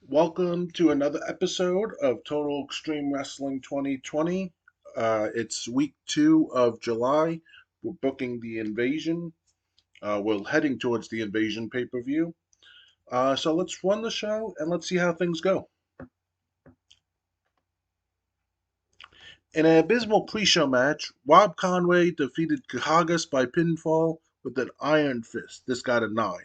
Welcome to another episode of Total Extreme Wrestling 2020. It's week 2 of July. We're booking the Invasion. We're heading towards the Invasion pay-per-view. So let's run the show and let's see how things go. In an abysmal pre-show match, Rob Conway defeated Kahagas by pinfall with an iron fist. This got a 9.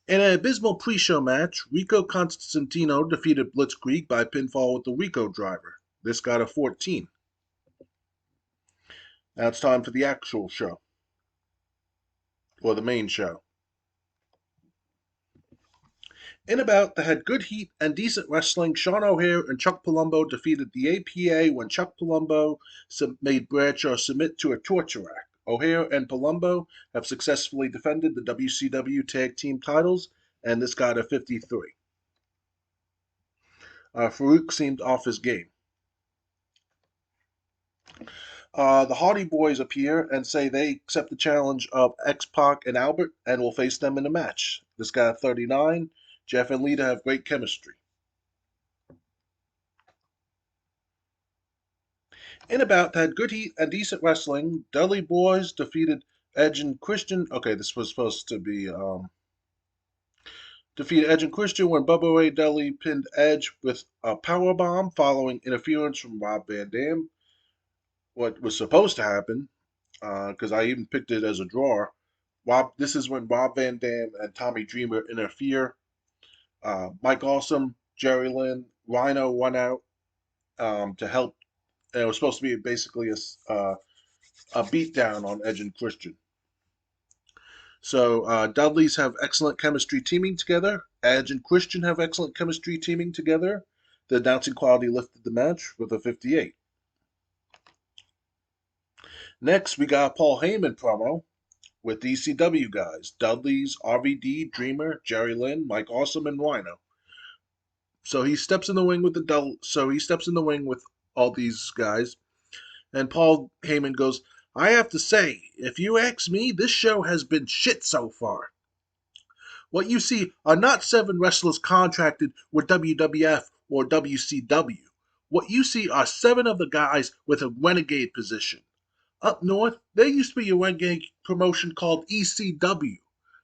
In an abysmal pre-show match, Rico Constantino defeated Blitzkrieg by pinfall with the Rico driver. This got a 14. Now it's time for the actual show, or the main show. In a bout that had good heat and decent wrestling, Sean O'Haire and Chuck Palumbo defeated the APA when Chuck Palumbo made Bradshaw submit to a torture rack. O'Haire and Palumbo have successfully defended the WCW Tag Team titles, and this got a 53. Farouk seemed off his game. The Hardy Boys appear and say they accept the challenge of X-Pac and Albert and will face them in a match. This got a 39. Jeff and Lita have great chemistry. In a bout that had good heat and decent wrestling, Dudley Boys defeated Edge and Christian. Okay, this was supposed to be defeated Edge and Christian when Bubba Ray Dudley pinned Edge with a power bomb following interference from Rob Van Dam. What was supposed to happen, because I even picked it as a draw. This is when Rob Van Dam and Tommy Dreamer interfere. Mike Awesome, Jerry Lynn, Rhino won out to help. And it was supposed to be basically a beatdown on Edge and Christian. So Dudleys have excellent chemistry teaming together. Edge and Christian have excellent chemistry teaming together. The announcing quality lifted the match with a 58. Next, we got a Paul Heyman promo with the ECW guys: Dudleys, RVD, Dreamer, Jerry Lynn, Mike Awesome, and Rhino. So he steps in the ring with all these guys, and Paul Heyman goes, "I have to say, if you ask me, this show has been shit so far. What you see are not 7 wrestlers contracted with WWF or WCW. What you see are 7 of the guys with a renegade position. Up north, there used to be a renegade promotion called ECW,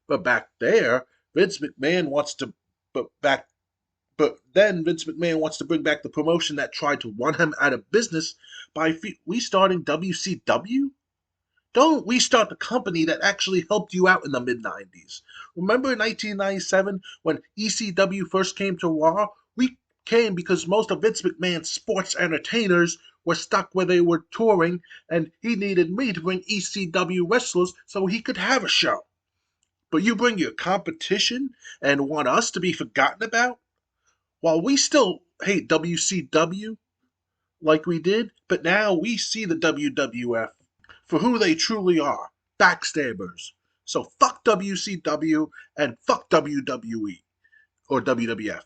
but back there, Vince McMahon wants to, but then Vince McMahon wants to bring back the promotion that tried to run him out of business by restarting WCW. Don't restart the company that actually helped you out in the mid 90s. Remember in 1997 when ECW first came to Raw? We came because most of Vince McMahon's sports entertainers were stuck where they were touring, and he needed me to bring ECW wrestlers so he could have a show. But you bring your competition and want us to be forgotten about? While we still hate WCW like we did, but now we see the WWF for who they truly are: backstabbers. So fuck WCW and fuck WWE or WWF.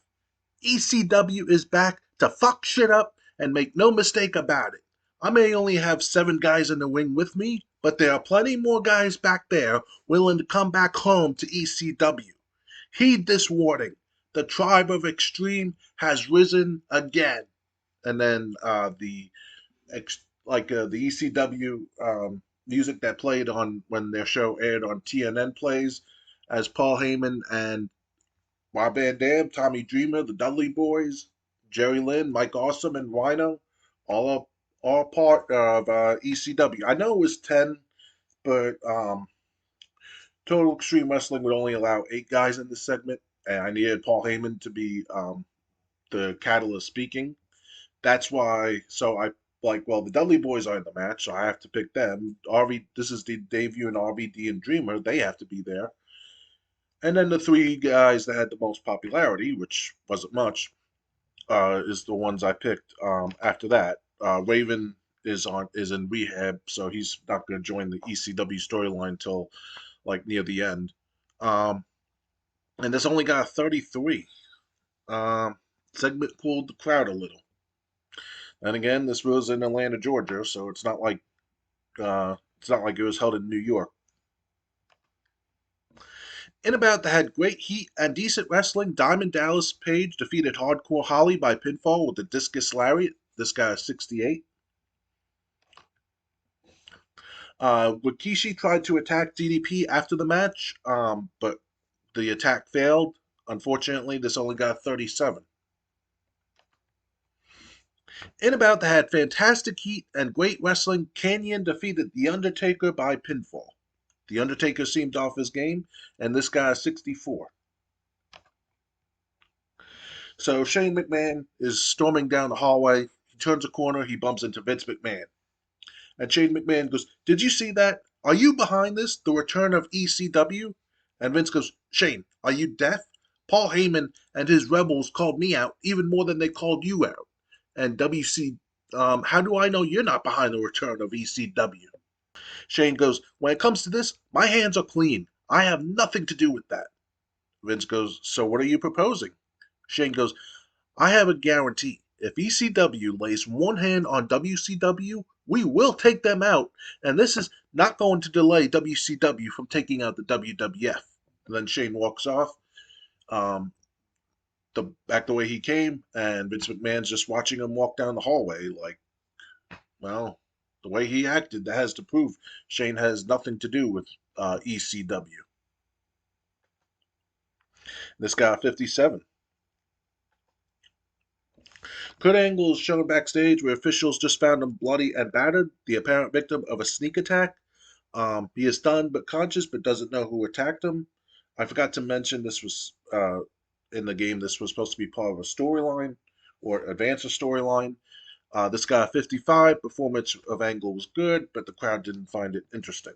ECW is back to fuck shit up, and make no mistake about it. I may only have 7 guys in the ring with me, but there are plenty more guys back there willing to come back home to ECW. Heed this warning. The tribe of extreme has risen again. And then the ECW music that played on when their show aired on TNN plays as Paul Heyman and Rob Van Dam, Tommy Dreamer, the Dudley Boys, Jerry Lynn, Mike Awesome, and Rhino, all all part of ECW. I know it was 10, but Total Extreme Wrestling would only allow 8 guys in this segment, and I needed Paul Heyman to be the catalyst speaking. That's why. So I well, the Dudley Boys are in the match, so I have to pick them. This is the debut in RVD and Dreamer. They have to be there. And then the 3 guys that had the most popularity, which wasn't much, is the ones I picked. After that, Raven is in rehab, so he's not going to join the ECW storyline until like near the end. Um, and this only got a 33. Segment pulled the crowd a little. And again, this was in Atlanta, Georgia, so it's not like it was held in New York. In a bout that had great heat and decent wrestling, Diamond Dallas Page defeated Hardcore Holly by pinfall with the discus lariat. This guy is 68. Rikishi tried to attack DDP after the match, but the attack failed. Unfortunately, this only got 37. In a bout that had fantastic heat and great wrestling, Kanyon defeated The Undertaker by pinfall. The Undertaker seemed off his game, and this guy is 64. So Shane McMahon is storming down the hallway. He turns a corner. He bumps into Vince McMahon. And Shane McMahon goes, "Did you see that? Are you behind this? The return of ECW?" And Vince goes, "Shane, are you deaf? Paul Heyman and his rebels called me out even more than they called you out. And WC, how do I know you're not behind the return of ECW?" Shane goes, "When it comes to this, my hands are clean. I have nothing to do with that." Vince goes, "So what are you proposing?" Shane goes, "I have a guarantee. If ECW lays one hand on WCW, we will take them out, and this is not going to delay WCW from taking out the WWF." And then Shane walks off, um, back the way he came, and Vince McMahon's just watching him walk down the hallway. Like, well, the way he acted, that has to prove Shane has nothing to do with ECW. This guy, 57. Kurt Angle is shown backstage where officials just found him bloody and battered, the apparent victim of a sneak attack. He is stunned but conscious, but doesn't know who attacked him. I forgot to mention this was in the game. This was supposed to be part of a storyline or advance a storyline. This guy, 55, performance of Angle was good, but the crowd didn't find it interesting.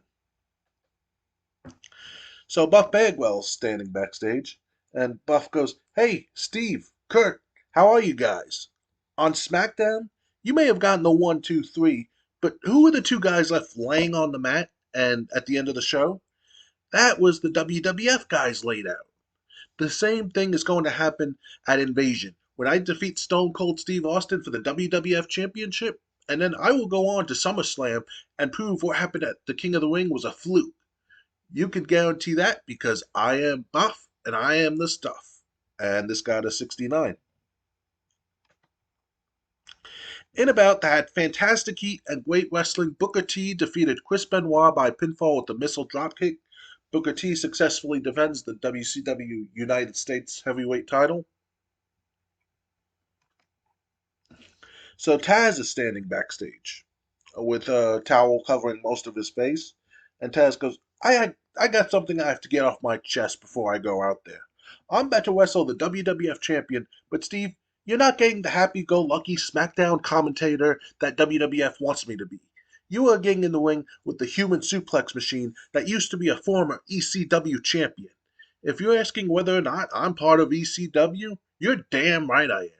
So Buff Bagwell's standing backstage, and Buff goes, "Hey, Steve, Kurt, how are you guys? On SmackDown, you may have gotten the 1, 2, 3, but who were the two guys left laying on the mat and at the end of the show? That was the WWF guys laid out. The same thing is going to happen at Invasion when I defeat Stone Cold Steve Austin for the WWF Championship, and then I will go on to SummerSlam and prove what happened at the King of the Ring was a fluke. You can guarantee that because I am Buff and I am the stuff." And this got a 69. In about that fantastic heat and great wrestling, Booker T defeated Chris Benoit by pinfall with the missile dropkick. Booker T successfully defends the WCW United States heavyweight title. So Taz is standing backstage with a towel covering most of his face, and Taz goes, I got something I have to get off my chest before I go out there. I'm about to wrestle the WWF champion, but Steve, you're not getting the happy-go-lucky SmackDown commentator that WWF wants me to be. You are getting in the ring with the human suplex machine that used to be a former ECW champion. If you're asking whether or not I'm part of ECW, you're damn right I am.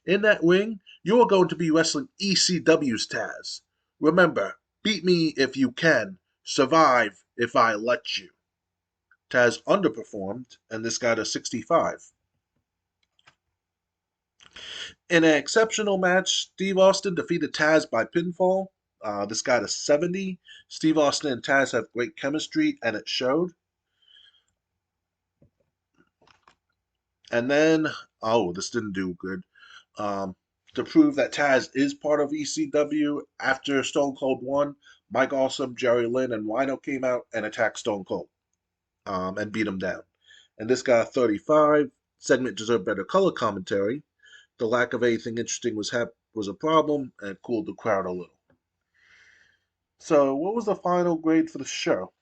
In that ring, you are going to be wrestling ECW's Taz. Remember, beat me if you can, survive if I let you. Taz underperformed, and this got a 65. In an exceptional match, Steve Austin defeated Taz by pinfall. This got a 70. Steve Austin and Taz have great chemistry, and it showed. And then, oh, this didn't do good. Um, to prove that Taz is part of ECW, after Stone Cold won, Mike Awesome, Jerry Lynn, and Rhino came out and attacked Stone Cold and beat him down. And this got 35. Segment deserved better color commentary. The lack of anything interesting was a problem and cooled the crowd a little. So, what was the final grade for the show?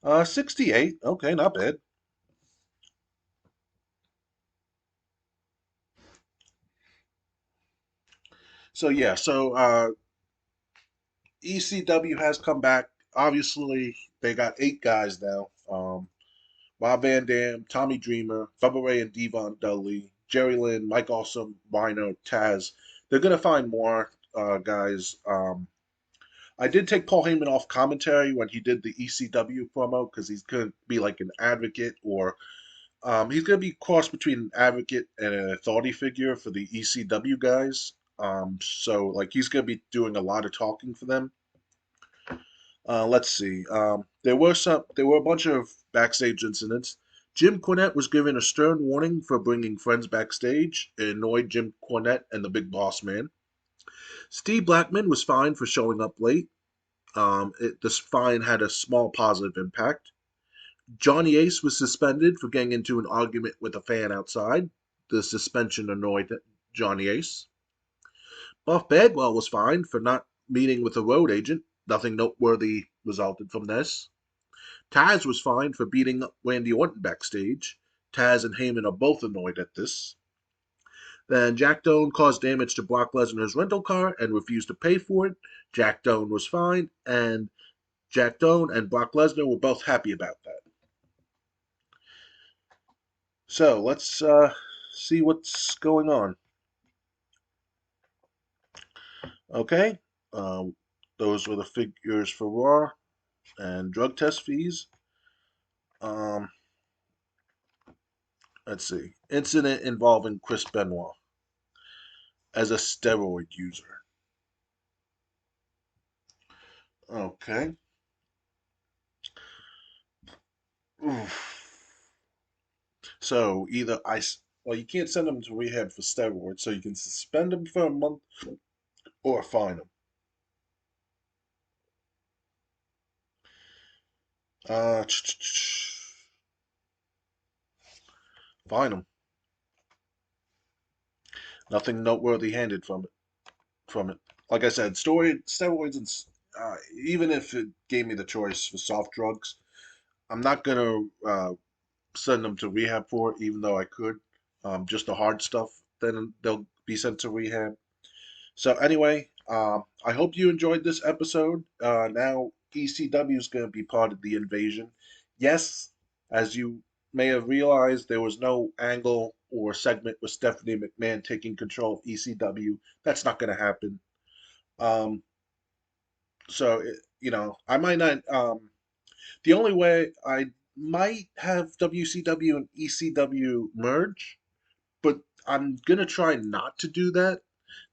68. Okay, not bad. So yeah, ECW has come back. Obviously, they got 8 guys now. Rob Van Dam, Tommy Dreamer, Bubba Ray and Devon Dudley, Jerry Lynn, Mike Awesome, Rhino, Taz. They're gonna find more guys. I did take Paul Heyman off commentary when he did the ECW promo because he's gonna be like an advocate or he's gonna be crossed between an advocate and an authority figure for the ECW guys. So like he's gonna be doing a lot of talking for them. Let's see. There were a bunch of backstage incidents. Jim Cornette was given a stern warning for bringing friends backstage. It annoyed Jim Cornette and the Big Boss Man. Steve Blackman was fined for showing up late. This fine had a small positive impact. Johnny Ace was suspended for getting into an argument with a fan outside. The suspension annoyed Johnny Ace. Buff Bagwell was fined for not meeting with a road agent. Nothing noteworthy resulted from this. Taz was fined for beating up Randy Orton backstage. Taz and Heyman are both annoyed at this. Then Jack Doan caused damage to Brock Lesnar's rental car and refused to pay for it. Jack Doan was fined, and Jack Doan and Brock Lesnar were both happy about that. So let's see what's going on. Okay, those were the figures for Raw and drug test fees. Um, let's see. Incident involving Chris Benoit as a steroid user. Okay. Oof. So either well, you can't send them to rehab for steroids, so you can suspend them for a month or fine them. Uh, Fine them. Nothing noteworthy handed from it. From it. Like I said, steroids, and even if it gave me the choice for soft drugs, I'm not gonna send them to rehab for it, even though I could. Just the hard stuff, then they'll be sent to rehab. So anyway, I hope you enjoyed this episode. Now ECW is going to be part of the invasion. Yes, as you may have realized, there was no angle or segment with Stephanie McMahon taking control of ECW. That's not going to happen. Um, I might not. The only way I might have WCW and ECW merge, but I'm gonna try not to do that.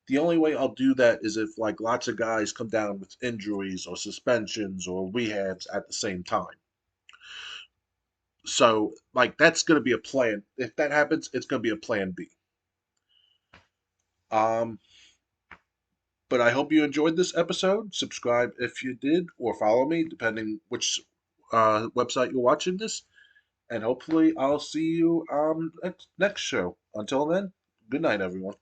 The only way I'll do that is if like lots of guys come down with injuries or suspensions or rehabs at the same time. So like that's gonna be a plan. If that happens, it's gonna be a plan B. Um, but I hope you enjoyed this episode. Subscribe if you did, or follow me, depending which website you're watching this. And hopefully I'll see you next show. Until then, good night, everyone.